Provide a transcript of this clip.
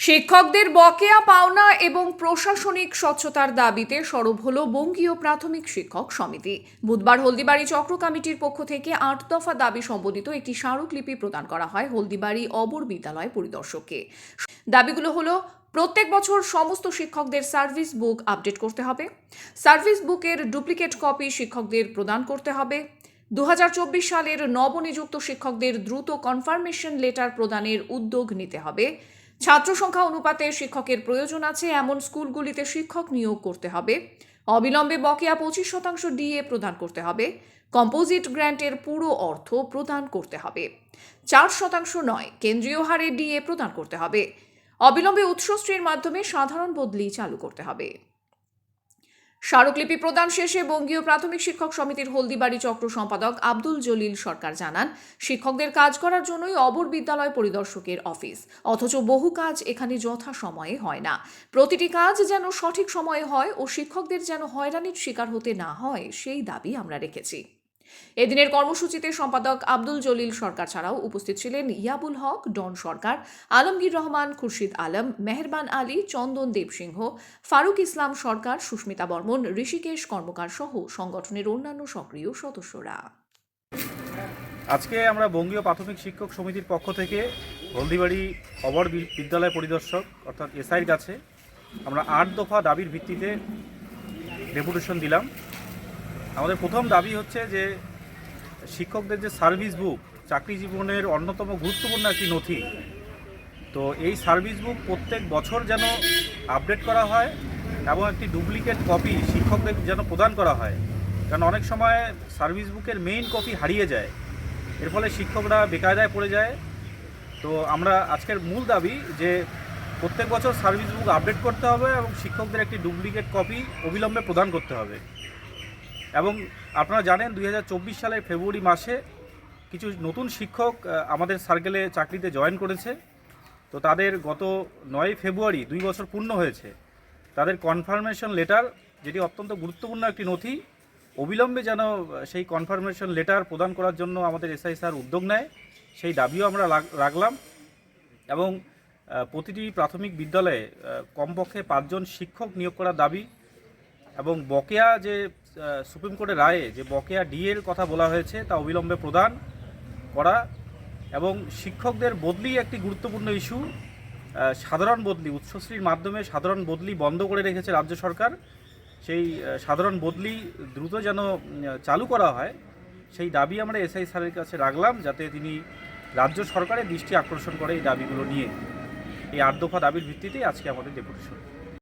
শিক্ষকদের বকেয়া পাওনা এবং প্রশাসনিক স্বচ্ছতার দাবিতে সরব হল বঙ্গীয় প্রাথমিক শিক্ষক সমিতি। বুধবার হলদিবাড়ি চক্র কমিটির পক্ষ থেকে ৮ দফা দাবি সম্বলিত একটি স্মারকলিপি প্রদান করা হয় হলদিবাড়ি অবর বিদ্যালয় পরিদর্শককে। দাবিগুলো হলো: প্রত্যেক বছর সমস্ত শিক্ষকদের সার্ভিস বুক আপডেট করতে হবে, সার্ভিস বুকের ডুপ্লিকেট কপি শিক্ষকদের প্রদান করতে হবে, 2024 সালের নবনিযুক্ত শিক্ষকদের দ্রুত কনফার্মেশন লেটার প্রদানের উদ্যোগ নিতে হবে, ছাত্র সংখ্যা অনুপাতে শিক্ষকের প্রয়োজন আছে এমন স্কুলগুলিতে শিক্ষক নিয়োগ করতে হবে, অবিলম্বে বকেয়া 25% ডিএ প্রদান করতে হবে, কম্পোজিট গ্র্যান্টের পুরো অর্থ প্রদান করতে হবে, 4% নয় কেন্দ্রীয় হারে ডিএ প্রদান করতে হবে, অবিলম্বে উৎসশ্রীর মাধ্যমে সাধারণ বদলি চালু করতে হবে। স্মারকলিপি প্রদান শেষে বঙ্গীয় প্রাথমিক শিক্ষক সমিতির হলদিবাড়ি চক্র সম্পাদক আব্দুল জলিল সরকার জানান, শিক্ষকদের কাজ করার জন্যই অবর বিদ্যালয় পরিদর্শকের অফিস, অথচ বহু কাজ এখানে যথাসময়ে হয় না। প্রতিটি কাজ যেন সঠিক সময়ে হয় ও শিক্ষকদের যেন হয়রানির শিকার হতে না হয়, সেই দাবি আমরা রেখেছি। এদিনের কর্মসূচিতে সম্পাদক আব্দুল জলিল সরকার ছাড়াও উপস্থিত ছিলেন ইয়াবুল হক, ডন সরকার, আলমগীর রহমান, খুরশিদ আলম, মেহেরবান আলী, চন্দন দেবসিংহ, ফারুক ইসলাম সরকার, সুস্মিতা বর্মন, ঋষিকেশ কর্মকার সহ সংগঠনের অন্যান্য সক্রিয় সদস্যরা। আজকে আমরা বঙ্গীয় প্রাথমিক শিক্ষক সমিতির পক্ষ থেকে হলদিবাড়ি অবর বিদ্যালয় পরিদর্শক অর্থাৎ এসআইয়ের কাছে আমরা ৮ দফা দাবির ভিত্তিতে ডেপুটেশন দিলাম। আমাদের প্রথম দাবি হচ্ছে যে শিক্ষকদের যে সার্ভিস বুক চাকরি জীবনের অন্যতম গুরুত্বপূর্ণ একটি নথি, তো এই সার্ভিস বুক প্রত্যেক বছর যেন আপডেট করা হয় এবং একটি ডুপ্লিকেট কপি শিক্ষকদের যেন প্রদান করা হয়, কারণ অনেক সময় সার্ভিস বুকের মেইন কপি হারিয়ে যায়, এর ফলে শিক্ষকরা বেকায়দায় পড়ে যায়। তো আমরা আজকের মূল দাবি যে প্রত্যেক বছর সার্ভিস বুক আপডেট করতে হবে এবং শিক্ষকদের একটি ডুপ্লিকেট কপি অবিলম্বে প্রদান করতে হবে। এবং আপনারা জানেন 2024 সালের ফেব্রুয়ারি মাসে কিছু নতুন শিক্ষক আমাদের সার্কেলে চাকরিতে জয়েন করেছে, তো তাদের গত 9 ফেব্রুয়ারি 2 বছর পূর্ণ হয়েছে। তাদের কনফার্মেশন লেটার, যেটি অত্যন্ত গুরুত্বপূর্ণ একটি নথি, অবিলম্বে যেন সেই কনফার্মেশন লেটার প্রদান করার জন্য আমাদের এসআই স্যার উদ্যোগ নেয়, সেই দাবিও আমরা রাখলাম। এবং প্রতিটি প্রাথমিক বিদ্যালয়ে কমপক্ষে 5 জন শিক্ষক নিয়োগ করার দাবি, এবং বকেয়া যে সুপ্রিম কোর্টের রায়ে যে বকেয়া ডিএর কথা বলা হয়েছে তা অবিলম্বে প্রদান করা, এবং শিক্ষকদের বদলি একটি গুরুত্বপূর্ণ ইস্যু। সাধারণ বদলি, উৎসশ্রীর মাধ্যমে সাধারণ বদলি বন্ধ করে রেখেছে রাজ্য সরকার, সেই সাধারণ বদলি দ্রুত যেন চালু করা হয়, সেই দাবি আমরা এসআই স্যারের কাছে রাখলাম, যাতে তিনি রাজ্য সরকারের দৃষ্টি আকর্ষণ করে এই দাবিগুলো নিয়ে। এই ৮ দফা দাবির ভিত্তিতেই আজকে আমাদের ডেপুটেশন।